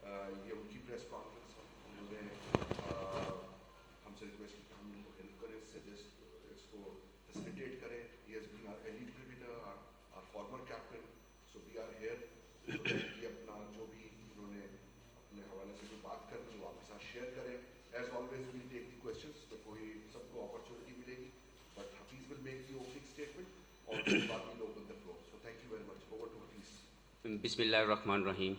یہ ان کی press conference ہے, انہوں نے ہم سے ریکویسٹ کی کہ ہم ان کو ہیلپ کریں, سجیسٹ اس کو فیسیلیٹیٹ کریں. He has been our elite cricketer, our former captain, so we are here so that یہ اپنا جو بھی انہوں نے اپنے حوالے سے جو بات کرنی وہ آپ کے ساتھ شیئر کریں. As always we'll take the questions, تو کوئی سب کو اپرچونیٹی ملے گی, but Hafeez will make the opening statement اور اس کے بعد we'll open the floor. So thank you very much. Over to Hafeez. بسم اللہ الرحمن الرحیم.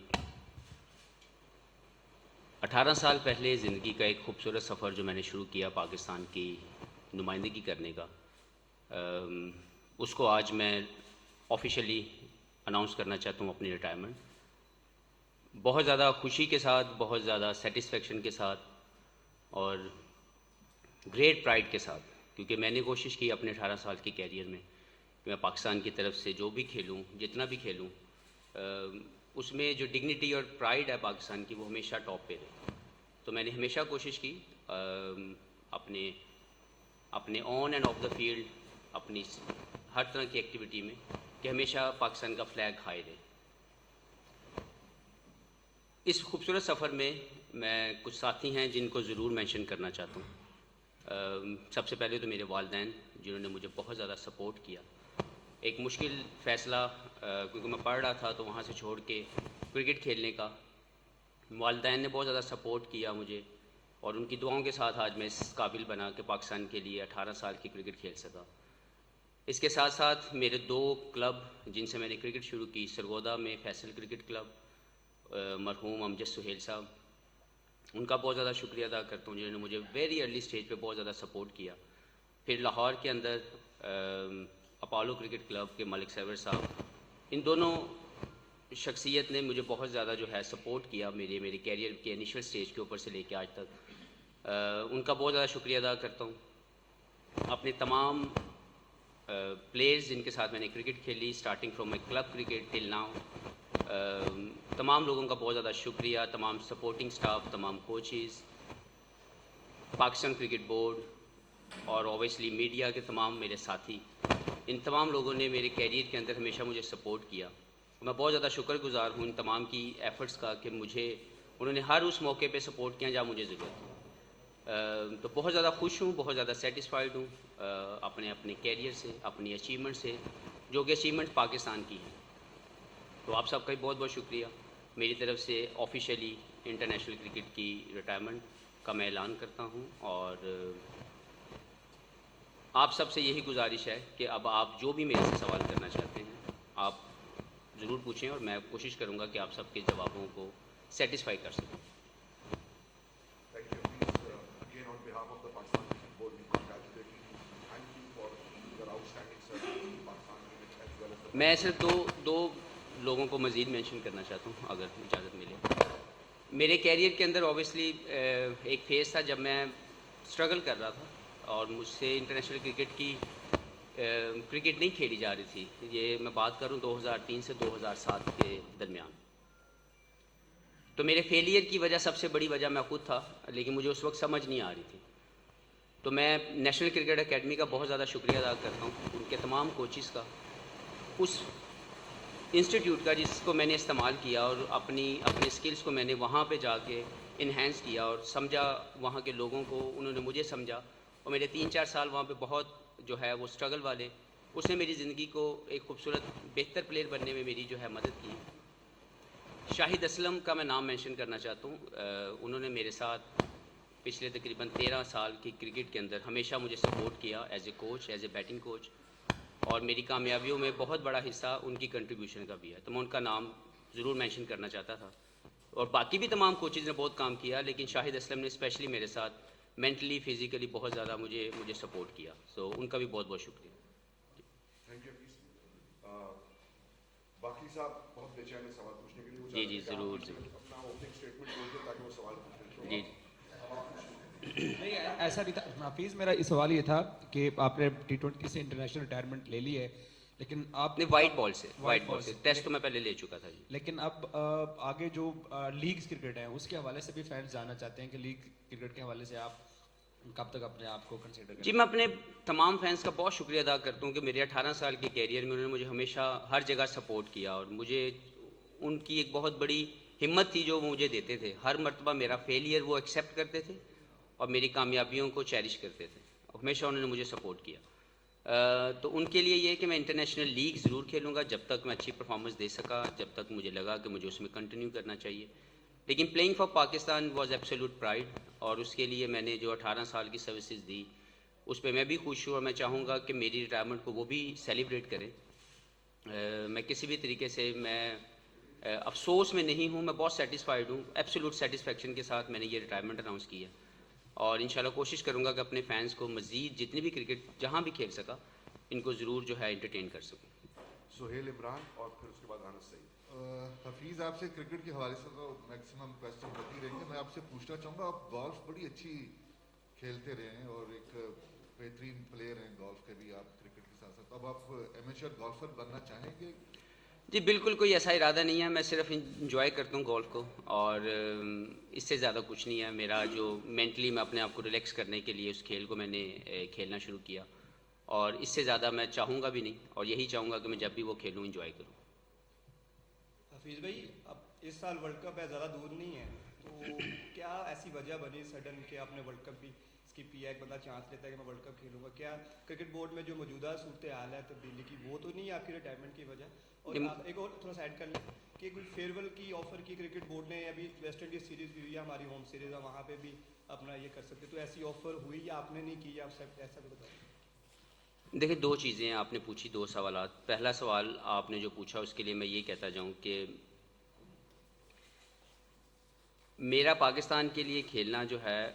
18 سال پہلے زندگی کا ایک خوبصورت سفر جو میں نے شروع کیا پاکستان کی نمائندگی کرنے کا, اس کو آج میں آفیشیلی اناؤنس کرنا چاہتا ہوں اپنی ریٹائرمنٹ. بہت زیادہ خوشی کے ساتھ, بہت زیادہ سیٹسفیکشن کے ساتھ اور گریٹ پرائڈ کے ساتھ, کیونکہ میں نے کوشش کی اپنے 18 سال کے کیریئر میں کہ میں پاکستان کی طرف سے جو بھی کھیلوں, جتنا بھی کھیلوں, اس میں جو ڈگنیٹی اور پرائڈ ہے پاکستان کی وہ ہمیشہ ٹاپ پہ رہے. تو میں نے ہمیشہ کوشش کی اپنے on and of the field, اپنی ہر طرح کی ایکٹیویٹی میں, کہ ہمیشہ پاکستان کا فلیگ ہائی رہے. اس خوبصورت سفر میں کچھ ساتھی ہیں جن کو ضرور مینشن کرنا چاہتا ہوں. سب سے پہلے تو میرے والدین جنہوں نے مجھے بہت زیادہ سپورٹ کیا. ایک مشکل فیصلہ, کیونکہ میں پڑھ رہا تھا تو وہاں سے چھوڑ کے کرکٹ کھیلنے کا, والدین نے بہت زیادہ سپورٹ کیا مجھے, اور ان کی دعاؤں کے ساتھ آج میں اس قابل بنا کہ پاکستان کے لیے 18 سال کی کرکٹ کھیل سکا. اس کے ساتھ ساتھ میرے 2 کلب جن سے میں نے کرکٹ شروع کی, سرگودا میں فیصل کرکٹ کلب, مرحوم امجد سہیل صاحب, ان کا بہت زیادہ شکریہ ادا کرتا ہوں جنہوں نے مجھے ویری ارلی سٹیج پہ بہت زیادہ سپورٹ کیا. پھر لاہور کے اندر اپولو کرکٹ کلب کے ملک سیور صاحب, ان دونوں شخصیت نے مجھے بہت زیادہ جو ہے سپورٹ کیا میرے کیریئر کے انیشل سٹیج کے اوپر سے لے کے آج تک. ان کا بہت زیادہ شکریہ ادا کرتا ہوں. اپنے تمام پلیئرز جن کے ساتھ میں نے کرکٹ کھیلی, starting from my club cricket till now, تمام لوگوں کا بہت زیادہ شکریہ. تمام سپورٹنگ سٹاف, تمام کوچز, پاکستان کرکٹ بورڈ اور اوبیسلی میڈیا کے تمام میرے ساتھی, ان تمام لوگوں نے میرے کیریئر کے اندر ہمیشہ مجھے سپورٹ کیا. میں بہت زیادہ شکر گزار ہوں ان تمام کی ایفرٹس کا کہ انہوں نے ہر اس موقع پہ سپورٹ کیا جہاں مجھے ضرورت تھی. تو بہت زیادہ خوش ہوں, بہت زیادہ سیٹسفائیڈ ہوں اپنے کیریئر سے, اپنی اچیومنٹ سے, جو کہ اچیومنٹ پاکستان کی ہیں. تو آپ سب کا بہت بہت شکریہ. میری طرف سے آفیشیلی انٹرنیشنل کرکٹ کی ریٹائرمنٹ کا میں اعلان کرتا ہوں, اور آپ سب سے یہی گزارش ہے کہ اب آپ جو بھی میرے سے سوال کرنا چاہتے ہیں آپ ضرور پوچھیں, اور میں کوشش کروں گا کہ آپ سب کے جوابوں کو سیٹسفائی کر سکوں. Again, on behalf of the Pakistan Cricket Board, we congratulate you. Thank you for your outstanding service to Pakistan cricket as well as the. میں صرف دو لوگوں کو مزید مینشن کرنا چاہتا ہوں اگر اجازت ملے. میرے کیریئر کے اندر اوبیسلی ایک فیز تھا جب میں اسٹرگل کر رہا تھا, اور مجھ سے انٹرنیشنل کرکٹ نہیں کھیلی جا رہی تھی. یہ میں بات کروں 2003 سے 2007 کے درمیان. تو میرے فیلئر کی وجہ, سب سے بڑی وجہ میں خود تھا, لیکن مجھے اس وقت سمجھ نہیں آ رہی تھی. تو میں نیشنل کرکٹ اکیڈمی کا بہت زیادہ شکریہ ادا کرتا ہوں, ان کے تمام کوچز کا, اس انسٹیٹیوٹ کا جس کو میں نے استعمال کیا, اور اپنے اسکلس کو میں نے وہاں پہ جا کے انہینس کیا اور سمجھا وہاں کے لوگوں کو, انہوں نے مجھے سمجھا, اور میرے 3-4 سال وہاں پہ بہت جو ہے وہ اسٹرگل والے, اس نے میری زندگی کو ایک خوبصورت بہتر پلیئر بننے میں میری جو ہے مدد کی. شاہد اسلم کا میں نام مینشن کرنا چاہتا ہوں. انہوں نے میرے ساتھ پچھلے تقریباً 13 سال کی کرکٹ کے اندر ہمیشہ مجھے سپورٹ کیا as a coach, as a batting coach, اور میری کامیابیوں میں بہت بڑا حصہ ان کی کنٹریبیوشن کا بھی ہے. تو میں ان کا نام ضرور مینشن کرنا چاہتا تھا. اور باقی بھی تمام کوچز نے بہت کام کیا, لیکن شاہد اسلم نے اسپیشلی میرے ساتھ مینٹلی فزیکلی بہت زیادہ مجھے سپورٹ کیا. سو ان کا بھی بہت بہت شکریہ. Thank you. باقی صاحب بہت بے چین ہے سوال پوچھنے کے لیے. جی ضرور اپنا اوپننگ اسٹیٹمنٹ بول دیں تاکہ وہ سوال پوچھیں. جی نہیں ایسا نہیں تھا حافظ, میرا اس سوال یہ تھا کہ آپ نے T20 سے انٹرنیشنل ریٹائرمنٹ لے لی ہے, لیکن آپ نے وائٹ بال سے ٹیسٹ تو میں پہلے لے چکا تھا جی. لیکن اب آگے جو لیگز کرکٹ ہیں اس کے حوالے سے بھی فینس جاننا چاہتے ہیں کہ لیگ کرکٹ کے حوالے سے آپ کب تک اپنے آپ کو کنسیڈر کریں؟ جی میں اپنے تمام فینس کا بہت شکریہ ادا کرتا ہوں کہ میرے 18 سال کے کیریئر میں انہوں نے مجھے ہمیشہ ہر جگہ سپورٹ کیا, اور مجھے ان کی ایک بہت بڑی ہمت تھی جو وہ مجھے دیتے تھے. ہر مرتبہ میرا فیلئر وہ ایکسیپٹ کرتے تھے اور میری کامیابیوں کو چیریش کرتے تھے. ہمیشہ انہوں نے مجھے سپورٹ کیا. تو ان کے لیے یہ ہے کہ میں انٹرنیشنل لیگ ضرور کھیلوں گا جب تک میں اچھی پرفارمنس دے سکا, جب تک مجھے لگا کہ مجھے اس میں کنٹینیو کرنا چاہیے. لیکن playing for Pakistan was absolute pride, اور اس کے لیے میں نے جو 18 سال کی سروسز دی اس پہ میں بھی خوش ہوں, اور میں چاہوں گا کہ میری ریٹائرمنٹ کو وہ بھی سیلیبریٹ کریں. میں کسی بھی طریقے سے میں افسوس میں نہیں ہوں, میں بہت سیٹسفائیڈ ہوں. ایبسولوٹ سیٹسفیکشن کے ساتھ میں نے یہ ریٹائرمنٹ اناؤنس کی ہے, اور انشاءاللہ کوشش کروں گا کہ اپنے فینس کو مزید جتنی بھی کرکٹ جہاں بھی کھیل سکا ان کو ضرور جو ہے انٹرٹین کر سکوں. سہیل عمران اور پھر اس کے بعد انس سعید. حفیظ, آپ سے کرکٹ کے حوالے سے تو میکسیمم کویسچن ہوتی رہیں گے. میں آپ سے پوچھنا چاہوں گا, آپ گولف بڑی اچھی کھیلتے رہے ہیں اور ایک بہترین پلیئر ہیں گولف کے بھی آپ کرکٹ کے ساتھ ساتھ. اب آپ ایمیچر گولفر بننا چاہیں گے؟ جی بالکل, کوئی ایسا ارادہ نہیں ہے. میں صرف انجوائے کرتا ہوں گولف کو, اور اس سے زیادہ کچھ نہیں ہے. میرا جو مینٹلی میں اپنے آپ کو ریلیکس کرنے کے لیے اس کھیل کو میں نے کھیلنا شروع کیا, اور اس سے زیادہ میں چاہوں گا بھی نہیں, اور یہی چاہوں گا کہ میں جب بھی وہ کھیلوں انجوائے کروں. حفیظ بھائی, اب اس سال ورلڈ کپ ہے, زیادہ دور نہیں ہے, تو کیا ایسی وجہ بنی سڈن کہ آپ نے ورلڈ کپ بھی اسکپ کیا؟ ایک بندہ چانس لیتا ہے کہ میں ورلڈ کپ کھیلوں گا. کیا کرکٹ بورڈ میں جو موجودہ صورتحال ہے تبدیلی کی, وہ تو نہیں ہے آپ کی ریٹائرمنٹ کی وجہ؟ اور ایک اور تھوڑا سا ایڈ کر لیں کہ کوئی فیئر کی آفر کی کرکٹ بورڈ نے, ابھی ویسٹ انڈیز سیریز بھی ہوئی ہے, ہماری ہوم سیریز ہے, وہاں پہ بھی اپنا یہ کر سکتے, تو ایسی آفر ہوئی یا آپ نے نہیں کی, آپ سب ایسا بھی بتائیں. دیکھیں, دو چیزیں ہیں آپ نے پوچھی, دو سوالات. پہلا سوال آپ نے جو پوچھا اس کے لیے میں یہ کہتا جاؤں کہ میرا پاکستان کے لیے کھیلنا جو ہے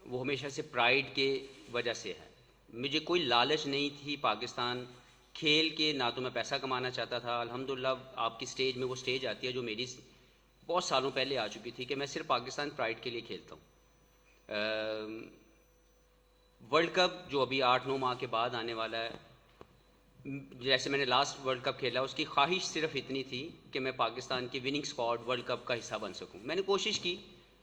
وہ ہمیشہ سے پرائیڈ کے وجہ سے ہے. مجھے کوئی لالچ نہیں تھی پاکستان کھیل کے, نہ تو میں پیسہ کمانا چاہتا تھا. الحمدللہ آپ کی سٹیج میں وہ سٹیج آتی ہے جو میری بہت سالوں پہلے آ چکی تھی کہ میں صرف پاکستان پرائیڈ کے لیے کھیلتا ہوں. ورلڈ کپ جو ابھی 8-9 ماہ کے بعد آنے والا ہے, جیسے میں نے لاسٹ ورلڈ کپ کھیلا, اس کی خواہش صرف اتنی تھی کہ میں پاکستان کی وننگ اسکواڈ ورلڈ کپ کا حصہ بن سکوں. میں نے کوشش کی,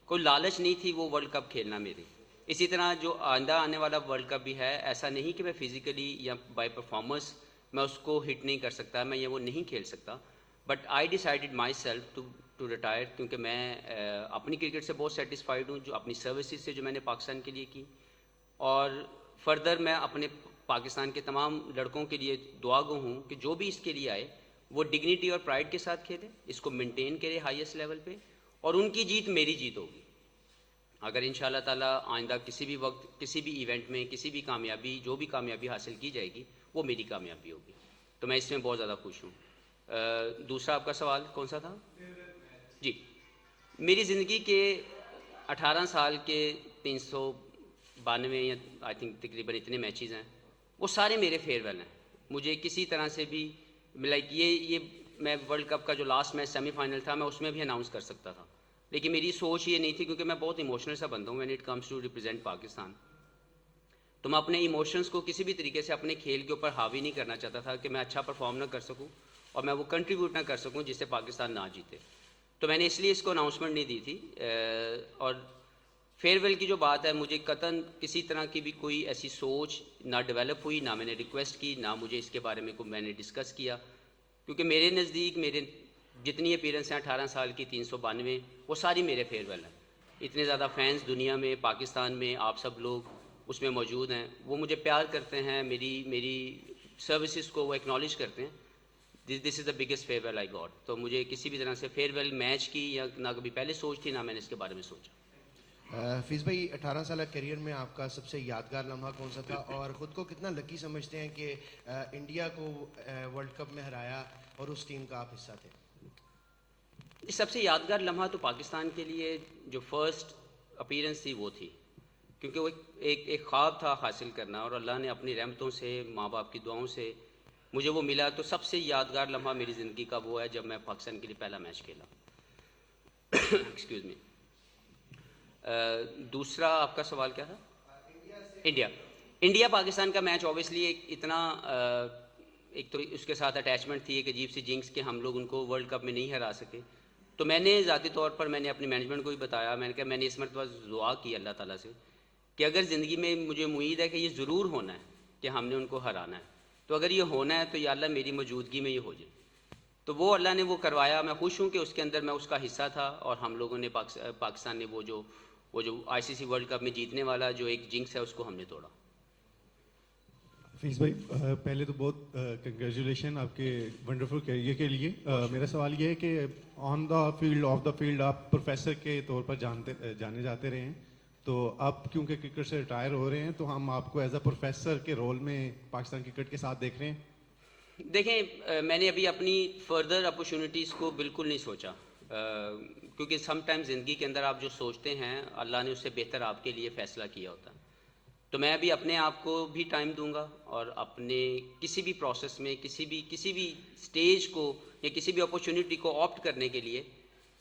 کوئی لالچ نہیں تھی وہ ورلڈ کپ کھیلنا میری. اسی طرح جو آئندہ آنے والا ورلڈ کپ بھی ہے, ایسا نہیں کہ میں فزیکلی یا بائی پرفارمنس میں اس کو ہٹ نہیں کر سکتا, میں یہ وہ نہیں کھیل سکتا. But I decided myself to retire, کیونکہ میں اپنی کرکٹ سے بہت سیٹسفائیڈ ہوں, جو اپنی سروسز سے جو میں نے پاکستان کے لیے کی, اور فردر میں اپنے پاکستان کے تمام لڑکوں کے لیے دعا گو ہوں کہ جو بھی اس کے لیے آئے وہ ڈگنیٹی اور پرائڈ کے ساتھ کھیلے, اس کو مینٹین کرے ہائیسٹ لیول پہ, اور ان کی جیت میری جیت ہوگی. اگر ان شاء اللہ تعالیٰ آئندہ کسی بھی وقت کسی بھی ایونٹ میں کسی بھی کامیابی, جو بھی کامیابی حاصل کی جائے گی وہ میری کامیابی ہوگی, تو میں اس میں بہت زیادہ خوش ہوں. دوسرا آپ کا سوال کون سا تھا؟ جی, میری زندگی کے 18 سال کے 392 یا آئی تھنک تقریباً اتنے میچز ہیں, وہ سارے میرے فیئرویل ہیں. مجھے کسی طرح سے بھی لائک یہ میں ورلڈ کپ کا جو لاسٹ میچ سیمی فائنل تھا میں اس میں بھی اناؤنس کر سکتا تھا, لیکن میری سوچ یہ نہیں تھی, کیونکہ میں بہت ایموشنل سا بندہ ہوں when it comes to represent Pakistan. تو میں اپنے ایموشنس کو کسی بھی طریقے سے اپنے کھیل کے اوپر حاوی نہیں کرنا چاہتا تھا کہ میں اچھا پرفارم نہ کر سکوں اور میں وہ کنٹریبیوٹ نہ کر سکوں جس سے پاکستان نہ جیتے. تو میں نے اس لیے اس کو اناؤنسمنٹ نہیں دی تھی. اور فیئر کی جو بات ہے, مجھے قطعاً کسی طرح کی بھی کوئی ایسی سوچ نہ ڈیولپ ہوئی, نہ میں نے ریکویسٹ کی, نہ مجھے اس کے بارے میں میں نے ڈسکس کیا, کیونکہ میرے نزدیک میرے جتنی اپیرنس ہیں 18 سال کی 392 وہ ساری میرے فیئرویل ہیں. اتنے زیادہ فینس دنیا میں, پاکستان میں آپ سب لوگ اس میں موجود ہیں, وہ مجھے پیار کرتے ہیں, میری سروسز کو وہ ایکنالج کرتے ہیں. This is the biggest farewell I got. تو مجھے کسی بھی طرح سے فیئرویل میچ کی یا نہ کبھی پہلے سوچ تھی, نہ میں نے اس کے بارے میں سوچا. حفیظ بھائی, 18 سالہ کیریئر میں آپ کا سب سے یادگار لمحہ کون سا تھا, اور خود کو کتنا لکی سمجھتے ہیں کہ انڈیا کو ورلڈ کپ میں ہرایا اور اس ٹیم کا آپ حصہ تھے؟ سب سے یادگار لمحہ تو پاکستان کے لیے جو فرسٹ اپیرنس تھی وہ تھی, کیونکہ وہ ایک خواب تھا حاصل کرنا, اور اللہ نے اپنی رحمتوں سے, ماں باپ کی دعاؤں سے مجھے وہ ملا. تو سب سے یادگار لمحہ میری زندگی کا وہ ہے جب میں پاکستان کے لیے پہلا میچ کھیلا. Excuse me. دوسرا آپ کا سوال کیا تھا؟ انڈیا پاکستان کا میچ اوبیسلی ایک تو اس کے ساتھ اٹیچمنٹ تھی, ایک عجیب سی جنکس کہ ہم لوگ ان کو ورلڈ کپ میں نہیں ہرا سکے. تو میں نے ذاتی طور پر میں نے اپنی مینجمنٹ کو بھی بتایا, میں نے کہا میں نے اس مرتبہ دعا کی اللہ تعالیٰ سے کہ اگر زندگی میں مجھے امید ہے کہ یہ ضرور ہونا ہے کہ ہم نے ان کو ہرانا ہے, تو اگر یہ ہونا ہے تو یا اللہ میری موجودگی میں یہ ہو جائے. تو وہ اللہ نے وہ کروایا. میں خوش ہوں کہ اس کے اندر میں اس کا حصہ تھا, اور ہم لوگوں نے پاکستان نے وہ جو ICC ورلڈ کپ میں جیتنے والا جو ایک جنکس ہے اس کو ہم نے توڑا. حفیظ بھائی پہلے تو بہت کنگریچولیشن آپ کے ونڈرفل کیریئر کے لیے. میرا سوال یہ ہے کہ on the field of the field آپ پروفیسر کے طور پر جانے جاتے رہے ہیں, تو اب کیونکہ کرکٹ سے ریٹائر ہو رہے ہیں تو ہم آپ کو ایز اے پروفیسر کے رول میں پاکستان کرکٹ کے ساتھ دیکھ رہے ہیں. دیکھیں, میں نے ابھی اپنی فردر اپرچونیٹیز کو بالکل نہیں سوچا, کیونکہ سم ٹائم زندگی کے اندر آپ جو سوچتے ہیں اللہ نے اس سے بہتر آپ کے لیے فیصلہ کیا ہوتا ہے. تو میں ابھی اپنے آپ کو بھی ٹائم دوں گا, اور اپنے کسی بھی پروسیس میں کسی بھی سٹیج کو یا کسی بھی اپرچونیٹی کو آپٹ کرنے کے لیے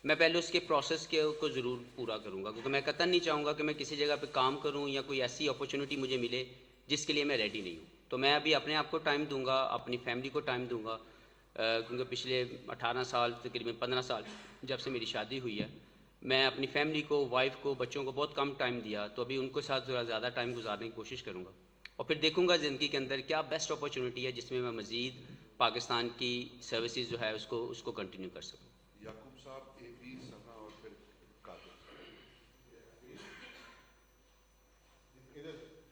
میں پہلے اس کے پروسیس کو ضرور پورا کروں گا, کیونکہ میں قطعاً نہیں چاہوں گا کہ میں کسی جگہ پہ کام کروں یا کوئی ایسی اپرچونیٹی مجھے ملے جس کے لیے میں ریڈی نہیں ہوں. تو میں ابھی اپنے آپ کو ٹائم دوں گا, اپنی فیملی کو ٹائم دوں گا, کیونکہ پچھلے 18 سال تقریباً 15 سال جب سے میری شادی ہوئی ہے میں اپنی فیملی کو, وائف کو, بچوں کو بہت کم ٹائم دیا. تو ابھی ان کے ساتھ ذرا زیادہ ٹائم گزارنے کی کوشش کروں گا, اور پھر دیکھوں گا زندگی کے اندر کیا بیسٹ اپرچونیٹی ہے جس میں میں مزید پاکستان کی سروسز جو ہے اس کو کنٹینیو کر سکوں. یعقوب صاحب, AP سنا اور پھر کاظم.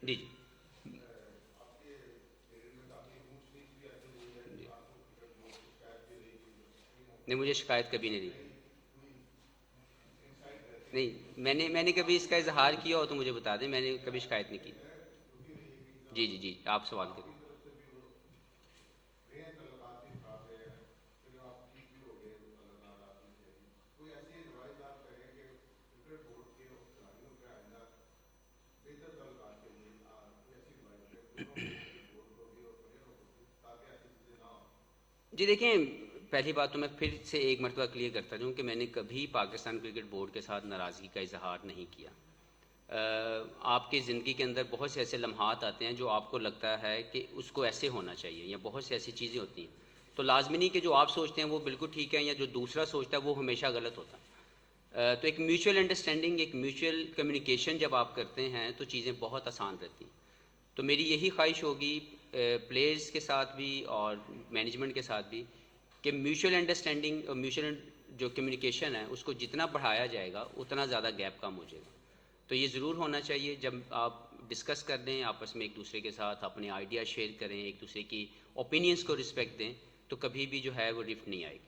جی جی نہیں, مجھے شکایت کبھی نہیں دی. نہیں, میں نے کبھی اس کا اظہار کیا ہو تو مجھے بتا دیں, میں نے کبھی شکایت نہیں کی. جی جی جی, آپ سوال کریں. جی دیکھیں, پہلی بات تو میں پھر سے ایک مرتبہ کلیئر کرتا ہوں کہ میں نے کبھی پاکستان کرکٹ بورڈ کے ساتھ ناراضگی کا اظہار نہیں کیا. آپ کی زندگی کے اندر بہت سے ایسے لمحات آتے ہیں جو آپ کو لگتا ہے کہ اس کو ایسے ہونا چاہیے, یا بہت سی ایسی چیزیں ہوتی ہیں, تو لازمی نہیں کہ جو آپ سوچتے ہیں وہ بالکل ٹھیک ہے یا جو دوسرا سوچتا ہے وہ ہمیشہ غلط ہوتا ہے. تو ایک میوچل انڈرسٹینڈنگ, ایک میوچل کمیونیکیشن جب آپ کرتے ہیں تو چیزیں بہت آسان رہتی ہیں. تو میری یہی خواہش ہوگی پلیئرز کے ساتھ بھی اور مینجمنٹ کے ساتھ بھی کہ میوچل انڈرسٹینڈنگ اور میوچل جو کمیونیکیشن ہے اس کو جتنا بڑھایا جائے گا اتنا زیادہ گیپ کم ہو جائے گا. تو یہ ضرور ہونا چاہیے, جب آپ ڈسکس کر دیں آپس میں ایک دوسرے کے ساتھ, اپنے آئیڈیا شیئر کریں, ایک دوسرے کی اوپینینس کو رسپیکٹ دیں, تو کبھی بھی جو ہے وہ رفٹ نہیں آئے گی.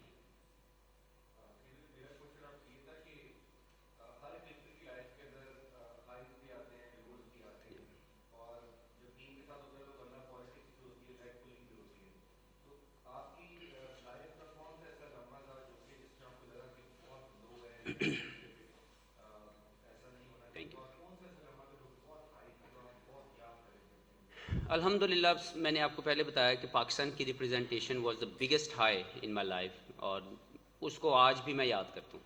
Thank you. الحمد للہ, میں نے آپ کو پہلے بتایا کہ پاکستان کی representation was the biggest high in my life, اور اس کو آج بھی میں یاد کرتا ہوں,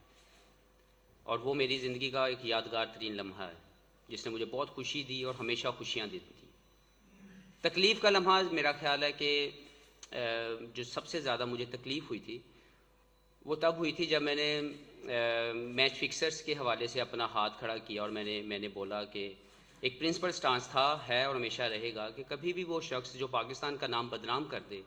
اور وہ میری زندگی کا ایک یادگار ترین لمحہ ہے جس نے مجھے بہت خوشی دی اور ہمیشہ خوشیاں دیتی تھی. تکلیف کا لمحہ میرا خیال ہے کہ جو سب سے زیادہ مجھے تکلیف ہوئی تھی وہ تب ہوئی تھی جب میں نے میچ فکسرز کے حوالے سے اپنا ہاتھ کھڑا کیا, اور میں نے بولا کہ ایک پرنسپل سٹانس تھا, ہے اور ہمیشہ رہے گا کہ کبھی بھی وہ شخص جو پاکستان کا نام بدنام کر دے,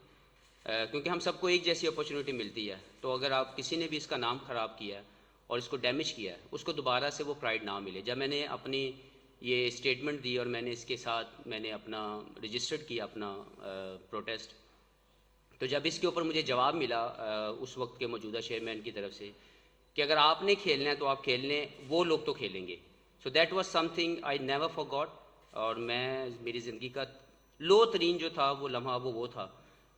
کیونکہ ہم سب کو ایک جیسی اپرچونیٹی ملتی ہے, تو اگر آپ کسی نے بھی اس کا نام خراب کیا ہے اور اس کو ڈیمیج کیا ہے, اس کو دوبارہ سے وہ پرائڈ نہ ملے. جب میں نے اپنی یہ اسٹیٹمنٹ دی اور میں نے اس کے ساتھ میں نے اپنا رجسٹرڈ کیا اپنا پروٹیسٹ, تو جب اس کے اوپر مجھے جواب ملا اس وقت کے موجودہ چیئرمین کی طرف سے کہ اگر آپ نے کھیلنا ہے تو آپ کھیل لیں, وہ لوگ تو کھیلیں گے. So that was something I never forgot, اور میں میری زندگی کا لو ترین جو تھا وہ لمحہ وہ تھا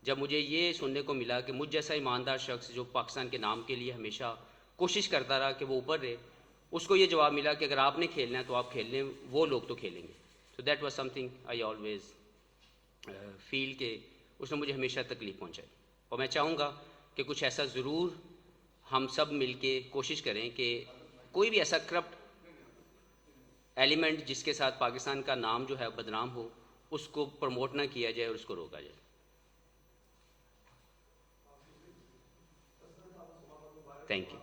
جب مجھے یہ سننے کو ملا کہ مجھ جیسا ایماندار شخص جو پاکستان کے نام کے لیے ہمیشہ کوشش کرتا رہا کہ وہ اوپر رہے, اس کو یہ جواب ملا کہ اگر آپ نے کھیلنا ہے تو آپ کھیل لیں, وہ لوگ تو کھیلیں گے. So that was something I always feel کہ اس نے مجھے ہمیشہ تکلیف پہنچائی, اور میں چاہوں گا کہ کچھ ایسا ضرور ہم سب مل کے کوشش کریں کہ کوئی بھی ایسا کرپٹ ایلیمنٹ جس کے ساتھ پاکستان کا نام جو ہے بدنام ہو, اس کو پروموٹ نہ کیا جائے اور اس کو روکا جائے. Thank you.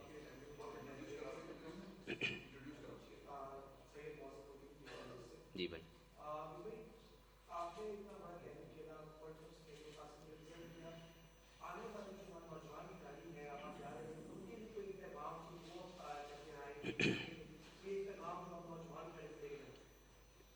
جی بھائی.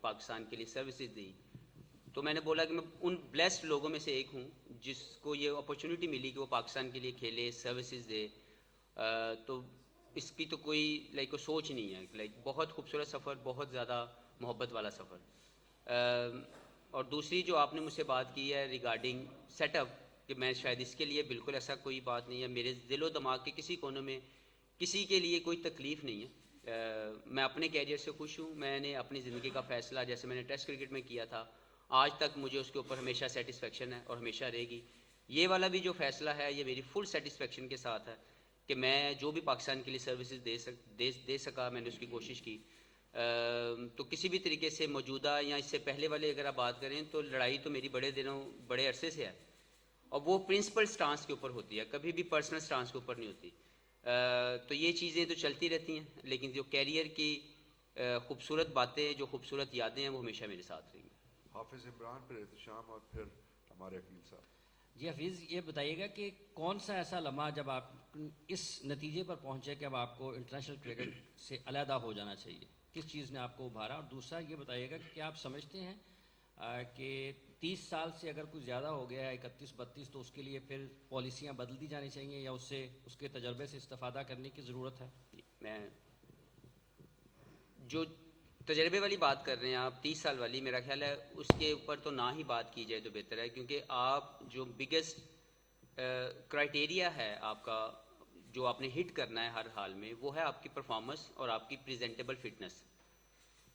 پاکستان کے لیے سروسز دی, تو میں نے بولا کہ میں ان بلیسڈ لوگوں میں سے ایک ہوں جس کو یہ اپرچونیٹی ملی کہ وہ پاکستان کے لیے کھیلے, سروسز دے. تو اس کی تو کوئی کوئی سوچ نہیں ہے. بہت خوبصورت سفر, بہت زیادہ محبت والا سفر. اور دوسری جو آپ نے مجھ سے بات کی ہے ریگارڈنگ سیٹ اپ, کہ میں شاید اس کے لیے بالکل ایسا کوئی بات نہیں ہے. میرے دل و دماغ کے کسی کونے میں کسی کے لیے کوئی تکلیف نہیں ہے. میں اپنے کیریئر سے خوش ہوں. میں نے اپنی زندگی کا فیصلہ جیسے میں نے ٹیسٹ کرکٹ میں کیا تھا, آج تک مجھے اس کے اوپر ہمیشہ سیٹسفیکشن ہے اور ہمیشہ رہے گی. یہ والا بھی جو فیصلہ ہے یہ میری فل سیٹسفیکشن کے ساتھ ہے کہ میں جو بھی پاکستان کے لیے سروسز دے سکا میں نے اس کی کوشش کی. تو کسی بھی طریقے سے موجودہ یا اس سے پہلے والے اگر آپ بات کریں تو لڑائی تو میری بڑے عرصے سے ہے, اور وہ پرنسپل سٹانس کے اوپر ہوتی ہے, کبھی بھی پرسنل سٹانس کے اوپر نہیں ہوتی. تو یہ چیزیں تو چلتی رہتی ہیں, لیکن جو کیریئر کی خوبصورت باتیں, جو خوبصورت یادیں ہیں وہ ہمیشہ میرے ساتھ رہیں گی. حافظ عمران, پھر احتشام, اور پھر ہمارے عقیل صاحب. جی حفیظ, یہ بتائیے گا کہ کون سا ایسا لمحہ جب آپ اس نتیجے پر پہنچے کہ اب آپ کو انٹرنیشنل کرکٹ سے علیحدہ ہو جانا چاہیے, کس چیز نے آپ کو ابھارا؟ اور دوسرا یہ بتائیے گا کہ کیا آپ سمجھتے ہیں کہ 30 سال سے اگر کچھ زیادہ ہو گیا ہے 31-32, تو اس کے لیے پھر پالیسیاں بدل دی جانی چاہیے یا اس کے تجربے سے استفادہ کرنے کی ضرورت ہے؟ میں جو تجربے والی بات کر رہے ہیں آپ, 30 سال والی, میرا خیال ہے اس کے اوپر تو نہ ہی بات کی جائے تو بہتر ہے, کیونکہ آپ جو بگیسٹ کرائٹیریا ہے آپ کا جو آپ نے ہٹ کرنا ہے ہر حال میں, وہ ہے آپ کی پرفارمنس اور آپ کی پریزنٹیبل فٹنس.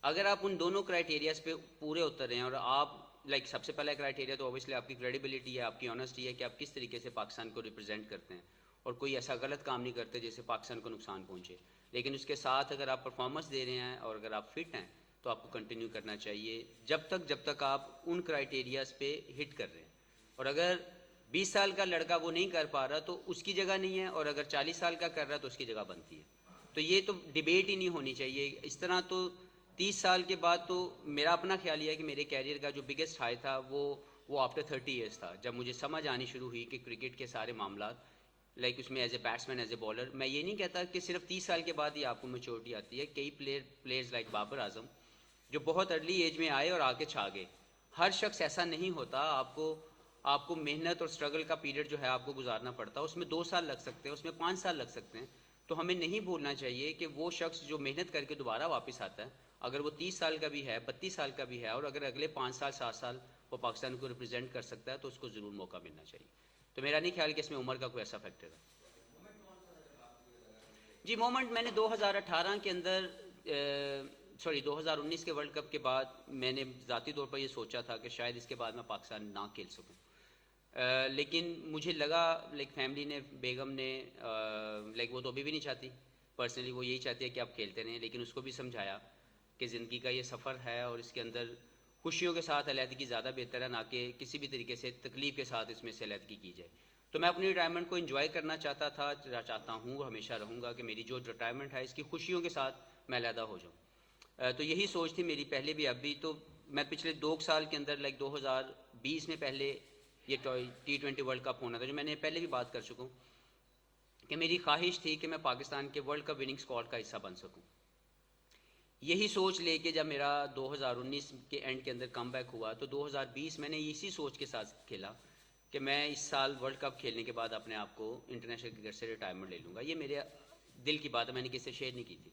اگر آپ ان دونوں کرائٹیریاز پہ پورے اتر رہے ہیں, اور آپ سب سے پہلا کرائٹیریا تو اوبیسلی آپ کی کریڈیبلٹی ہے, آپ کی آنیسٹی ہے کہ آپ کس طریقے سے پاکستان کو ریپرزینٹ کرتے ہیں اور کوئی ایسا غلط کام نہیں کرتے جس سے پاکستان کو نقصان پہنچے. لیکن اس کے ساتھ اگر آپ پرفارمنس دے رہے ہیں اور اگر آپ فٹ ہیں تو آپ کو کنٹینیو کرنا چاہیے جب تک آپ ان کرائٹیریاز پہ ہٹ کر رہے ہیں. اور اگر 20 سال کا لڑکا وہ نہیں کر پا رہا تو اس کی جگہ نہیں ہے, اور اگر 40 سال کا کر رہا تو اس کی جگہ بنتی ہے. تو یہ تو ڈیبیٹ ہی نہیں ہونی چاہیے. اس طرح تو 30 سال کے بعد تو میرا اپنا خیال یہ ہے کہ میرے کیریئر کا جو بگیسٹ ہائی تھا وہ آفٹر 30 ایئرس تھا, جب مجھے سمجھ آنی شروع ہوئی کہ کرکٹ کے سارے معاملات اس میں as a batsman, as a bowler, میں یہ نہیں کہتا کہ صرف 30 سال کے بعد ہی آپ کو میچورٹی آتی ہے. کئی پلیئرز لائک بابر اعظم جو بہت ارلی ایج میں آئے اور آ کے چھا گئے. ہر شخص ایسا نہیں ہوتا. آپ کو محنت اور اسٹرگل کا پیریڈ جو ہے آپ کو گزارنا پڑتا ہے, اس میں 2 سال لگ سکتے ہیں, اس میں 5 سال لگ سکتے ہیں. تو ہمیں نہیں بھولنا چاہیے کہ وہ شخص جو محنت کر کے دوبارہ واپس آتا ہے, اگر وہ 30 سال کا بھی ہے, 32 سال کا بھی ہے, اور اگر اگلے 5 سال 7 سال وہ پاکستان کو ریپرزینٹ کر سکتا ہے تو اس کو ضرور موقع ملنا چاہیے. تو میرا نہیں خیال کہ اس میں عمر کا کوئی ایسا فیکٹر ہے. جی مومنٹ میں نے 2018 کے اندر 2019 کے ورلڈ کپ کے بعد میں نے ذاتی طور پر یہ سوچا تھا کہ شاید اس کے بعد میں پاکستان نہ کھیل سکوں, لیکن مجھے لگا فیملی نے, بیگم نے, وہ تو ابھی بھی نہیں چاہتی, پرسنلی وہ یہی چاہتی ہے کہ آپ کھیلتے رہیں, لیکن اس کو بھی سمجھایا کہ زندگی کا یہ سفر ہے اور اس کے اندر خوشیوں کے ساتھ علیحدگی زیادہ بہتر ہے, نہ کہ کسی بھی طریقے سے تکلیف کے ساتھ اس میں سے علیحدگی کی جائے. تو میں اپنی ریٹائرمنٹ کو انجوائے کرنا چاہتا ہوں, ہمیشہ رہوں گا کہ میری جو ریٹائرمنٹ ہے اس کی خوشیوں کے ساتھ میں علیحدہ ہو جاؤں. تو یہی سوچ تھی میری پہلے بھی, اب بھی. تو میں پچھلے 2 سال کے اندر 2020 میں پہلے یہ T20 ورلڈ کپ ہونا تھا, جو میں نے پہلے بھی بات کر چکا ہوں کہ میری خواہش تھی کہ میں پاکستان کے ورلڈ کپ وننگ اسکواڈ کا حصہ بن سکوں. یہی سوچ لے کے جب میرا 2019 کے اینڈ کے اندر کم بیک ہوا تو 2020 میں نے اسی سوچ کے ساتھ کھیلا کہ میں اس سال ورلڈ کپ کھیلنے کے بعد اپنے آپ کو انٹرنیشنل کرکٹ سے ریٹائرمنٹ لے لوں گا. یہ میرے دل کی بات ہے, میں نے کسی سے شیئر نہیں کی تھی,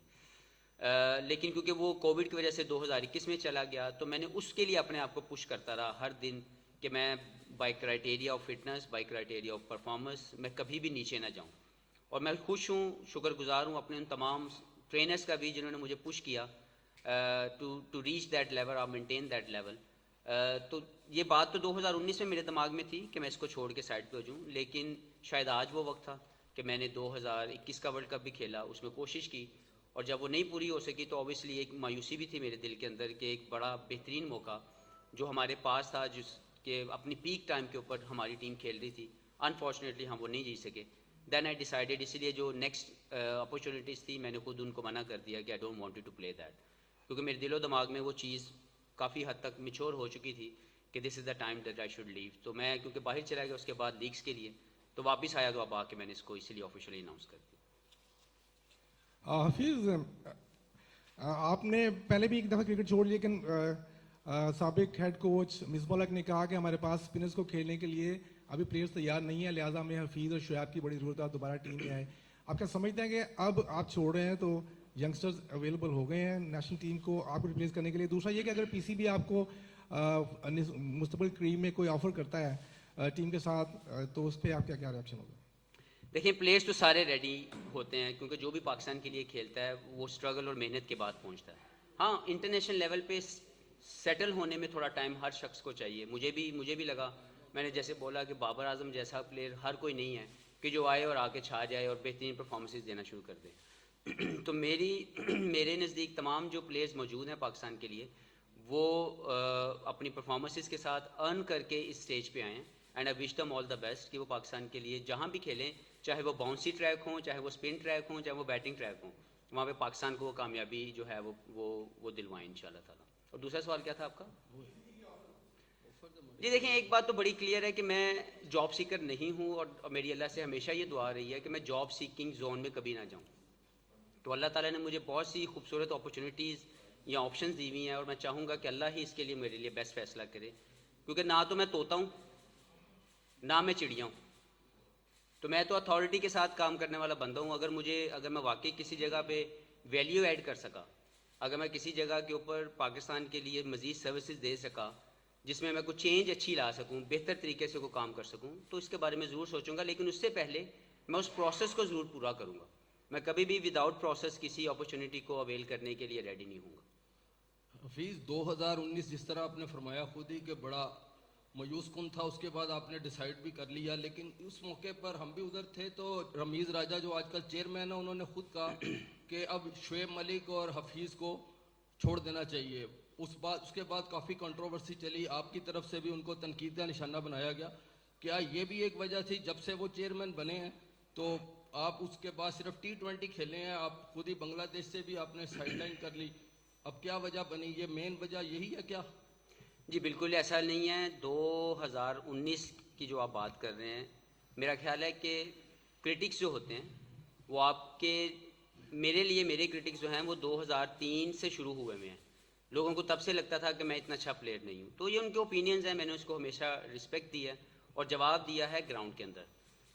لیکن کیونکہ وہ کووڈ کی وجہ سے 2021 میں چلا گیا تو میں نے اس کے لیے اپنے آپ کو پش کرتا رہا ہر دن کہ میں by criteria of fitness, by criteria of performance میں کبھی بھی نیچے نہ جاؤں. اور میں خوش ہوں, شکر گزار ہوں اپنے ان تمام ٹرینرز کا بھی جنہوں نے مجھے پش کیا ٹو ریچ دیٹ لیول اور مینٹین دیٹ لیول. تو یہ بات تو 2019 میں میرے دماغ میں تھی کہ میں اس کو چھوڑ کے سائڈ پہ ہو جاؤں, لیکن شاید آج وہ وقت تھا کہ میں نے 2021 کا ورلڈ کپ بھی کھیلا, اس میں کوشش کی, اور جب وہ نہیں پوری ہو سکی تو اوبیسلی ایک مایوسی بھی تھی میرے دل کے اندر کہ ایک بڑا بہترین موقع جو ہمارے پاس تھا, جس کے اپنی پیک ٹائم کے اوپر ہماری ٹیم کھیل رہی تھی, انفارچونیٹلی ہم وہ نہیں جیت سکے. دین آئی ڈیسائیڈیڈ, اسی لیے جو نیکسٹ اپرچونیٹیز تھی میں نے خود ان کو منع کر دیا کہ I don't want to play that, کیونکہ میرے دل و دماغ میں وہ چیز کافی حد تک میچور ہو چکی تھی کہ this is the time that I should leave. تو میں کیونکہ باہر چلا گیا اس کے بعد لیگس کے لیے, تو واپس آیا تو اب آ کے میں نے اس کو اسی لیے آفیشیلی اناؤنس کر دیا. حفیظ, آپ نے پہلے بھی ایک دفعہ کرکٹ چھوڑ لیکن سابق ہیڈ کوچ مصباح الحق نے کہا کہ ہمارے پاس اسپنرز کو کھیلنے کے لیے ابھی پلیئرز تیار نہیں ہے، لہٰذا ہمیں حفیظ اور شعیب کی بڑی ضرورت ہے، آپ دوبارہ ٹیم میں آئے. آپ کیا سمجھتے ہیں کہ اب آپ چھوڑ رہے ہیں تو ینگسٹرز اویلیبل ہو گئے ہیں نیشنل ٹیم کو آپ کو ریپلیس کرنے کے لیے؟ دوسرا یہ کہ اگر پی سی بی آپ کو مستقبل کریم میں کوئی آفر کرتا ہے ٹیم کے ساتھ تو اس پہ آپ کیا ریئیکشن ہوگا؟ دیکھیں پلیئرز تو سارے ریڈی ہوتے ہیں کیونکہ جو بھی پاکستان کے لیے کھیلتا ہے وہ اسٹرگل اور محنت کے بعد پہنچتا ہے. ہاں انٹرنیشنل لیول پہ سیٹل ہونے میں تھوڑا ٹائم ہر شخص کو چاہیے. مجھے بھی لگا، میں نے جیسے بولا کہ بابر اعظم جیسا پلیئر ہر کوئی نہیں ہے کہ جو آئے اور آ کے چھا جائے اور بہترین پرفارمنسز دینا شروع کر دے. تو میرے نزدیک تمام جو پلیئرز موجود ہیں پاکستان کے لیے وہ اپنی پرفارمنسز کے ساتھ ارن کر کے اس اسٹیج پہ آئے ہیں. And I wish them all the best کہ وہ پاکستان کے لیے جہاں بھی کھیلیں، چاہے وہ باؤنسی ٹریک ہوں، چاہے وہ اسپن ٹریک ہوں، چاہے وہ بیٹنگ ٹریک ہوں، وہاں پہ پاکستان کو وہ کامیابی جو ہے وہ دلوائیں انشاءاللہ تعالیٰ. اور دوسرا سوال کیا تھا آپ کا؟ جی دیکھیں ایک بات تو بڑی کلیئر ہے کہ میں جاب سیکر نہیں ہوں اور میری اللہ سے ہمیشہ یہ دعا رہی ہے کہ میں جاب سیکنگ زون میں کبھی نہ جاؤں. تو اللہ تعالیٰ نے مجھے بہت سی خوبصورت اپرچونیٹیز یا آپشنز دی ہوئی ہیں اور میں چاہوں گا کہ اللہ ہی اس کے لیے میرے لیے بیسٹ فیصلہ کرے، کیونکہ نہ تو میں طوطا ہوں نہ میں چڑیا ہوں. تو میں تو اتھارٹی کے ساتھ کام کرنے والا بندہ ہوں. اگر میں واقعی کسی جگہ پہ ویلیو ایڈ کر سکا، اگر میں کسی جگہ کے اوپر پاکستان کے لیے مزید سروسز دے سکا جس میں کوئی چینج اچھی لا سکوں، بہتر طریقے سے کوئی کام کر سکوں، تو اس کے بارے میں ضرور سوچوں گا. لیکن اس سے پہلے میں اس پروسیس کو ضرور پورا کروں گا. میں کبھی بھی وداؤٹ پروسیس کسی اپرچونیٹی کو اویل کرنے کے لیے ریڈی نہیں ہوں گا. حفیظ 2019 جس طرح آپ نے فرمایا خود ہی کہ بڑا مایوس کن تھا، اس کے بعد آپ نے ڈیسائیڈ بھی کر لیا، لیکن اس موقع پر ہم بھی ادھر تھے تو رمیز راجہ جو آج کل چیئرمین ہے انہوں نے خود کہا کہ اب شعیب ملک اور حفیظ کو چھوڑ دینا چاہیے. اس کے بعد کافی کنٹروورسی چلی، آپ کی طرف سے بھی ان کو تنقید کا نشانہ بنایا گیا. کیا یہ بھی ایک وجہ تھی جب سے وہ چیئرمین بنے ہیں تو آپ اس کے بعد صرف T20 کھیلے ہیں، آپ خود ہی بنگلہ دیش سے بھی آپ نے سائڈ لائن کر لی، اب کیا وجہ بنی؟ یہ مین وجہ یہی ہے کیا؟ جی بالکل ایسا نہیں ہے. 2019 کی جو آپ بات کر رہے ہیں، میرا خیال ہے کہ کرٹکس جو ہوتے ہیں وہ آپ کے میرے کرٹکس جو ہیں وہ 2003 سے شروع ہوئے ہوئے ہیں. لوگوں کو تب سے لگتا تھا کہ میں اتنا اچھا پلیئر نہیں ہوں. تو یہ ان کے اوپینینز ہیں، میں نے اس کو ہمیشہ رسپیکٹ دی ہے اور جواب دیا ہے گراؤنڈ کے اندر.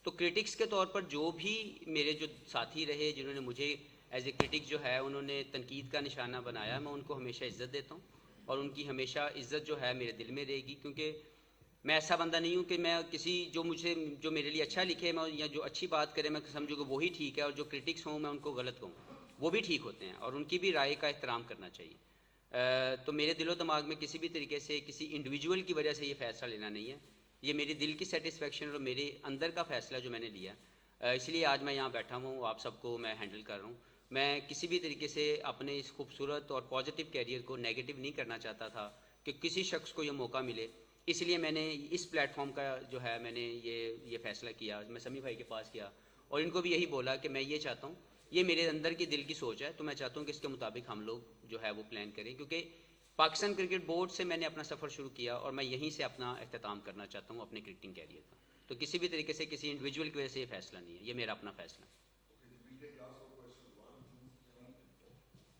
تو کرٹکس کے طور پر جو بھی میرے جو ساتھی رہے جنہوں نے مجھے ایز اے کرٹک جو ہے انہوں نے تنقید کا نشانہ بنایا، میں ان کو ہمیشہ عزت دیتا ہوں اور ان کی ہمیشہ عزت جو ہے میرے دل میں رہے گی. کیونکہ میں ایسا بندہ نہیں ہوں کہ میں کسی جو میرے لیے اچھا لکھے میں یا جو اچھی بات کرے میں سمجھوں کہ وہی ٹھیک ہے، اور جو کرٹکس ہوں میں ان کو غلط کہوں. وہ بھی ٹھیک ہوتے ہیں اور ان کی بھی رائے کا احترام کرنا چاہیے. تو میرے دل و دماغ میں کسی بھی طریقے سے کسی انڈیویجول کی وجہ سے یہ فیصلہ لینا نہیں ہے. یہ میری دل کی سیٹسفیکشن اور میرے اندر کا فیصلہ جو میں نے لیا، اس لیے آج میں یہاں بیٹھا ہوں، آپ سب کو میں ہینڈل کر رہا ہوں. میں کسی بھی طریقے سے اپنے اس خوبصورت اور پازیٹیو کیریئر کو نیگیٹو نہیں کرنا چاہتا تھا کہ کسی شخص کو یہ موقع ملے. اس لیے میں نے اس پلیٹ فارم کا جو ہے میں نے یہ فیصلہ کیا. میں سمی بھائی کے پاس کیا اور ان کو بھی یہی بولا کہ میں یہ چاہتا ہوں، یہ میرے اندر کی دل کی سوچ ہے، تو میں چاہتا ہوں کہ اس کے مطابق ہم لوگ جو ہے وہ پلان کریں. کیونکہ پاکستان کرکٹ بورڈ سے میں نے اپنا سفر شروع کیا اور میں یہیں سے اپنا اختتام کرنا چاہتا ہوں اپنے کرکٹنگ کیریئر کا. تو کسی بھی طریقے سے کسی انڈیویجول کی وجہ سے یہ فیصلہ نہیں ہے، یہ میرا اپنا فیصلہ ہے.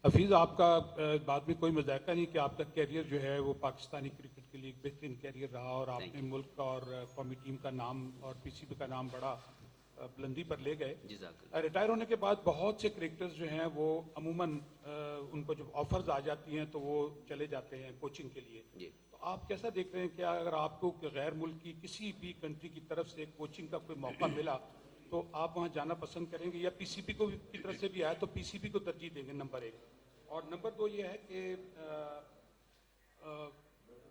حفیظ آپ کا بعد میں کوئی مذائقہ نہیں کہ آپ کا کیریئر جو ہے وہ پاکستانی کرکٹ کے لیے ایک بہترین کیریئر رہا اور آپ نے ملک کا اور قومی ٹیم کا نام اور پی سی بی کا نام بڑا بلندی پر لے گئے. ریٹائر ہونے کے بعد بہت سے کرکٹرز جو ہیں وہ عموماً ان کو جب آفرز آ جاتی ہیں تو وہ چلے جاتے ہیں کوچنگ کے لیے. تو آپ کیسا دیکھ رہے ہیں کہ اگر آپ کو غیر ملک کی کسی بھی کنٹری کی طرف سے کوچنگ کا کوئی موقع ملا تو آپ وہاں جانا پسند کریں گے، یا پی سی بی کو کی طرف سے بھی آئے تو پی سی بی کو ترجیح دیں گے؟ نمبر 1. اور نمبر 2 یہ ہے کہ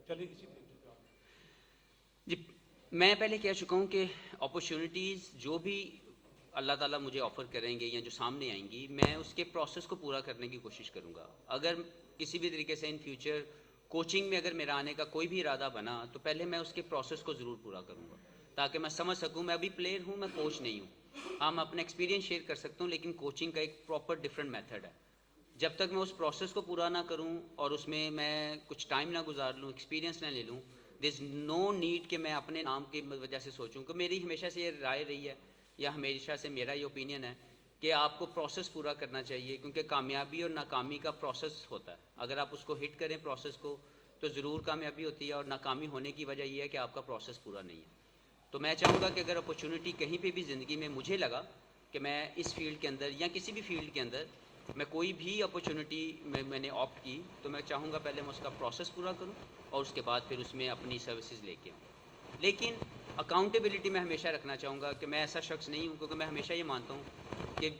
چلیں اسی جی میں پہلے کہہ چکا ہوں کہ اپرچونیٹیز جو بھی اللہ تعالیٰ مجھے آفر کریں گے یا جو سامنے آئیں گی، میں اس کے پروسیس کو پورا کرنے کی کوشش کروں گا. اگر کسی بھی طریقے سے ان فیوچر کوچنگ میں اگر میرا آنے کا کوئی بھی ارادہ بنا تو پہلے میں اس کے پروسیس کو ضرور پورا کروں گا تاکہ میں سمجھ سکوں. میں ابھی پلیئر ہوں، میں کوچ نہیں ہوں. ہاں میں اپنا ایکسپیرینس شیئر کر سکتا ہوں، لیکن کوچنگ کا ایک پراپر ڈفرینٹ میتھڈ ہے. جب تک میں اس پروسیس کو پورا نہ کروں اور اس میں میں کچھ ٹائم نہ گزار لوں، ایکسپیرینس نہ لے لوں، دیر از نو نیڈ کہ میں اپنے نام کی وجہ سے سوچوں. کہ میری ہمیشہ سے یہ رائے رہی ہے یا ہمیشہ سے میرا یہ اوپینین ہے کہ آپ کو پروسیس پورا کرنا چاہیے، کیونکہ کامیابی اور ناکامی کا پروسیس ہوتا ہے. اگر آپ اس کو ہٹ کریں پروسیس کو تو ضرور کامیابی ہوتی ہے، اور ناکامی ہونے کی وجہ یہ ہے کہ آپ کا پروسیس پورا نہیں ہے. تو میں چاہوں گا کہ اگر اپرچونٹی کہیں پہ بھی زندگی میں مجھے لگا کہ میں اس فیلڈ کے اندر یا کسی بھی فیلڈ کے اندر میں کوئی بھی اپرچونٹی میں نے آپٹ کی، تو میں چاہوں گا پہلے میں اس کا پروسیس پورا کروں اور اس کے بعد پھر اس میں اپنی سروسز لے کے آؤں. لیکن اکاؤنٹیبلٹی میں ہمیشہ رکھنا چاہوں گا کہ میں ایسا شخص نہیں ہوں، کیونکہ میں ہمیشہ یہ مانتا ہوں کہ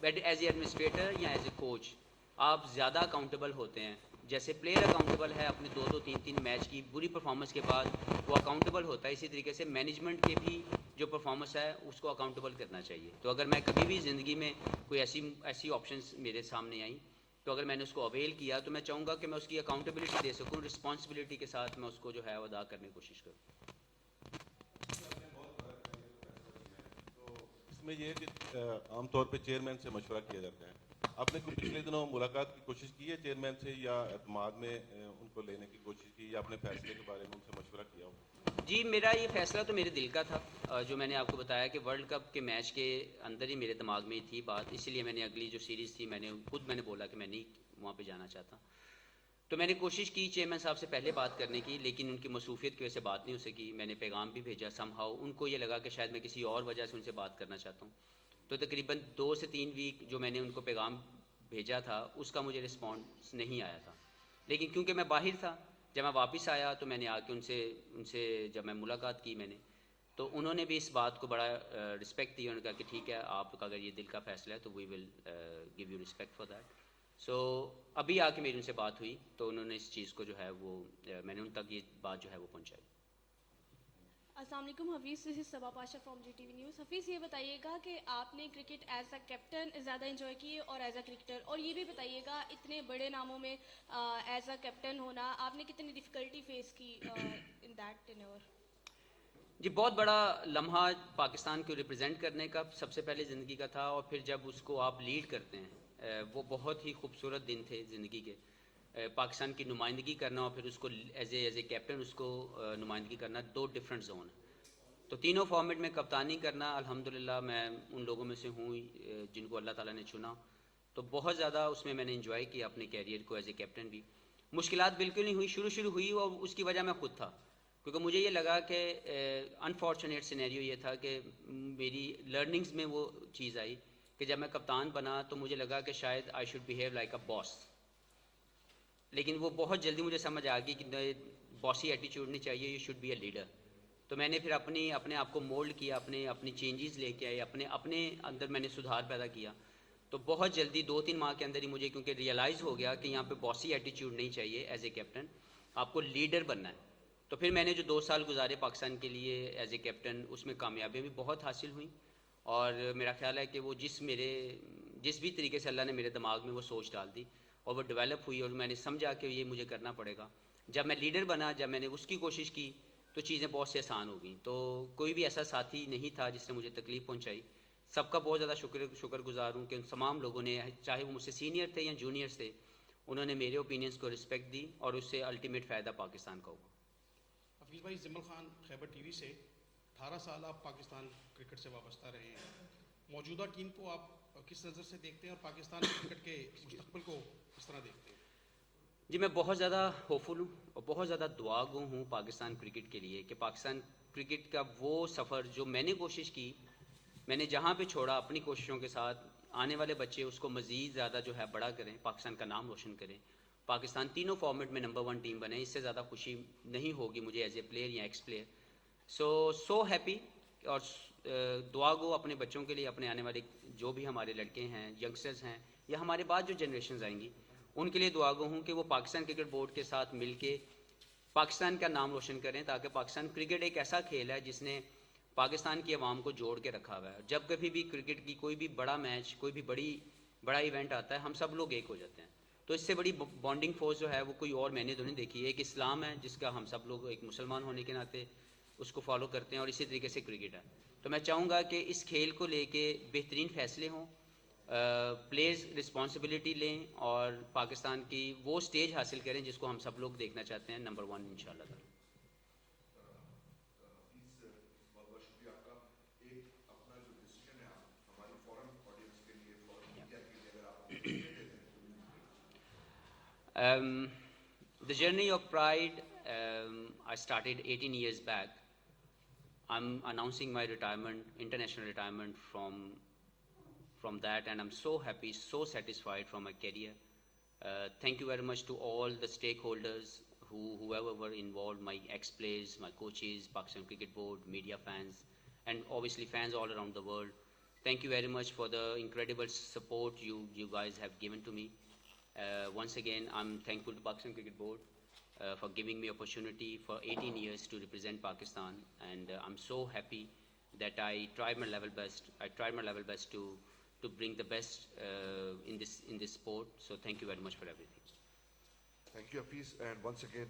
ایز اے ایڈمنسٹریٹر یا ایز اے کوچ آپ زیادہ اکاؤنٹیبل ہوتے ہیں. جیسے پلیئر اکاؤنٹیبل ہے اپنے 2-3 میچ کی بری پرفارمنس کے بعد وہ اکاؤنٹیبل ہوتا ہے، اسی طریقے سے مینجمنٹ کے بھی جو پرفارمنس ہے اس کو اکاؤنٹیبل کرنا چاہیے. تو اگر میں کبھی بھی زندگی میں کوئی ایسی آپشنس میرے سامنے آئیں تو اگر میں نے اس کو اویل کیا تو میں چاہوں گا کہ میں اس کی اکاؤنٹیبلٹی دے سکوں، رسپانسبلٹی کے ساتھ میں اس کو جو ہے وہ ادا کرنے کی کوشش کروں. اس میں یہ ہے کہ عام طور پہ چیئرمین سے مشورہ کیا جاتا ہے. آپ نے کوئی پچھلے دنوں ملاقات کی کوشش کی ہے چیئرمین سے، یا اعتماد میں ان کو لینے کی کوشش کی، یا اپنے فیصلے کے بارے میں ان سے مشورہ کیا ہو؟ جی میرا یہ فیصلہ تو میرے دل کا تھا، جو میں نے آپ کو بتایا کہ ورلڈ کپ کے میچ کے اندر ہی میرے دماغ میں تھی بات، اسی لیے میں نے اگلی جو سیریز تھی میں نے بولا کہ میں نہیں وہاں پہ جانا چاہتا. تو میں نے کوشش کی چیئرمین صاحب سے پہلے بات کرنے کی، لیکن ان کی مصروفیت کی وجہ سے بات نہیں ہو سکی. میں نے پیغام بھی بھیجا سم ہاؤ، ان کو یہ لگا کہ شاید میں کسی اور وجہ سے ان سے بات کرنا چاہتا ہوں. تو تقریباً 2 سے 3 ویک جو میں نے ان کو پیغام بھیجا تھا اس کا مجھے رسپانس نہیں آیا تھا. لیکن کیونکہ میں باہر تھا، جب میں واپس آیا تو میں نے آ کے ان سے جب میں ملاقات کی میں نے، تو انہوں نے بھی اس بات کو بڑا رسپیکٹ دی. انہوں نے کہا کہ ٹھیک ہے آپ کا اگر یہ دل کا فیصلہ ہے تو we will give you respect for that. So ابھی آ کے میری ان سے بات ہوئی تو انہوں نے اس چیز کو جو ہے وہ میں نے ان تک یہ بات جو ہے وہ پہنچائی. السلام علیکم Hafeez, this is Saba Pasha from G T V news. Hafeez یہ بتائیے گا کہ آپ نے کرکٹ ایز اے کیپٹن زیادہ انجوائے کی اور ایز اے کرکٹر، اور یہ بھی بتائیے گا اتنے بڑے ناموں میں ایز اے کیپٹن ہونا آپ نے کتنی ڈیفیکلٹی فیس کی ان دیٹ ٹینیور؟ جی بہت بڑا لمحہ پاکستان کو ریپرزینٹ کرنے کا سب سے پہلے زندگی کا تھا، اور پھر جب اس کو آپ لیڈ کرتے ہیں وہ بہت ہی خوبصورت دن تھے زندگی کے. پاکستان کی نمائندگی کرنا اور پھر اس کو ایز اے کیپٹن اس کو نمائندگی کرنا، 2 ڈفرینٹ زون ہیں. تو تینوں فارمیٹ میں کپتانی کرنا الحمدللہ میں ان لوگوں میں سے ہوں جن کو اللہ تعالیٰ نے چنا. تو بہت زیادہ اس میں نے انجوائے کیا اپنے کیریئر کو ایز اے کیپٹن بھی. مشکلات بالکل نہیں ہوئی، شروع ہوئی اور اس کی وجہ میں خود تھا، کیونکہ مجھے یہ لگا کہ انفارچونیٹ سینیریو یہ تھا کہ میری لرننگز میں وہ چیز آئی کہ جب میں کپتان بنا تو مجھے لگا کہ شاید I should behave like a boss. لیکن وہ بہت جلدی مجھے سمجھ آ گئی کہ باسی ایٹیچیوڈ نہیں چاہیے، you should be a leader. تو میں نے پھر اپنے آپ کو مولڈ کیا، اپنی چینجز لے کے آئے، اپنے اندر میں نے سدھار پیدا کیا. تو بہت جلدی 2-3 ماہ کے اندر ہی مجھے کیونکہ ریئلائز ہو گیا کہ یہاں پہ باسی ایٹیچیوڈ نہیں چاہیے ایز اے کیپٹن، آپ کو لیڈر بننا ہے. تو پھر میں نے جو 2 سال گزارے پاکستان کے لیے ایز اے کیپٹن، اس میں کامیابیاں بھی بہت حاصل ہوئیں. اور میرا خیال ہے کہ وہ جس بھی طریقے سے اللہ نے میرے دماغ میں وہ سوچ ڈال دی اور وہ ڈیولپ ہوئی، اور میں نے سمجھا کہ یہ مجھے کرنا پڑے گا. جب میں لیڈر بنا، جب میں نے اس کی کوشش کی تو چیزیں بہت سے آسان ہو گئیں. تو کوئی بھی ایسا ساتھی نہیں تھا جس نے مجھے تکلیف پہنچائی. سب کا بہت زیادہ شکر گزار ہوں کہ ان تمام لوگوں نے، چاہے وہ مجھ سے سینئر تھے یا جونیئرس تھے، انہوں نے میرے اوپینینس کو رسپیکٹ دی اور اس سے الٹیمیٹ فائدہ پاکستان کا ہوا. حفیظ بھائی، زمل خان خیبر ٹی وی سے. 18 سال آپ پاکستان کرکٹ سے وابستہ رہے ہیں. موجودہ ٹیم کو آپ کس نظر سے دیکھتے ہیں اور پاکستان کرکٹ کے مستقبل کو کس طرح دیکھتے ہیں؟ جی میں بہت زیادہ ہوپفل ہوں اور بہت زیادہ دعا گو ہوں پاکستان کرکٹ کے لیے کہ پاکستان کرکٹ کا وہ سفر جو میں نے کوشش کی، میں نے جہاں پہ چھوڑا اپنی کوششوں کے ساتھ، آنے والے بچے اس کو مزید زیادہ جو ہے بڑا کریں، پاکستان کا نام روشن کریں، پاکستان تینوں فارمیٹ میں نمبر 1 ٹیم بنے. اس سے زیادہ خوشی نہیں ہوگی مجھے ایز اے پلیئر یا ایکس پلیئر. So happy. اور دعا گو اپنے بچوں کے لیے، اپنے آنے والے جو بھی ہمارے لڑکے ہیں، ینگسٹرز ہیں، یا ہمارے بعد جو جنریشنز آئیں گی، ان کے لیے دعا گو ہوں کہ وہ پاکستان کرکٹ بورڈ کے ساتھ مل کے پاکستان کا نام روشن کریں، تاکہ پاکستان کرکٹ ایک ایسا کھیل ہے جس نے پاکستان کی عوام کو جوڑ کے رکھا ہوا ہے. جب کبھی بھی کرکٹ کی کوئی بھی بڑا میچ، کوئی بھی بڑا ایونٹ آتا ہے، ہم سب لوگ ایک ہو جاتے ہیں. تو اس سے بڑی بانڈنگ فورس جو ہے وہ کوئی اور میں نے تو نہیں دیکھی. ایک اسلام ہے جس کا ہم سب لوگ ایک مسلمان ہونے کے ناطے اس کو فالو کرتے ہیں، اور اسی طریقے سے کرکٹ ہے. تو میں چاہوں گا کہ اس کھیل کو لے کے بہترین فیصلے ہوں، پلیئرز رسپانسبلٹی لیں اور پاکستان کی وہ سٹیج حاصل کریں جس کو ہم سب لوگ دیکھنا چاہتے ہیں، نمبر 1 انشاءاللہ تعالی. بہت بہت شکریہ آپ کا. ایک اپنا جو ڈسیزن ہے ہماری فوراً The journey of pride, I started 18 years back. I'm announcing my retirement, international retirement from that, and I'm so happy, so satisfied from my career. Thank you very much to all the stakeholders, whoever were involved, my ex-players, my coaches, Pakistan Cricket Board, media fans, and obviously fans all around the world. Thank you very much for the incredible support you guys have given to me. Once again, I'm thankful to Pakistan Cricket Board for giving me opportunity for 18 years to represent Pakistan, and I'm so happy that I tried my level best. I tried my level best to bring the best in this sport. So thank you very much for everything. Thank you, Hafiz, and once again,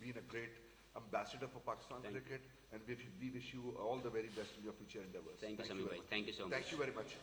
been a great ambassador for Pakistan cricket, and we wish you all the very best in your future endeavors. Thank you, Samir bhai. Thank you so much. Thank you very much.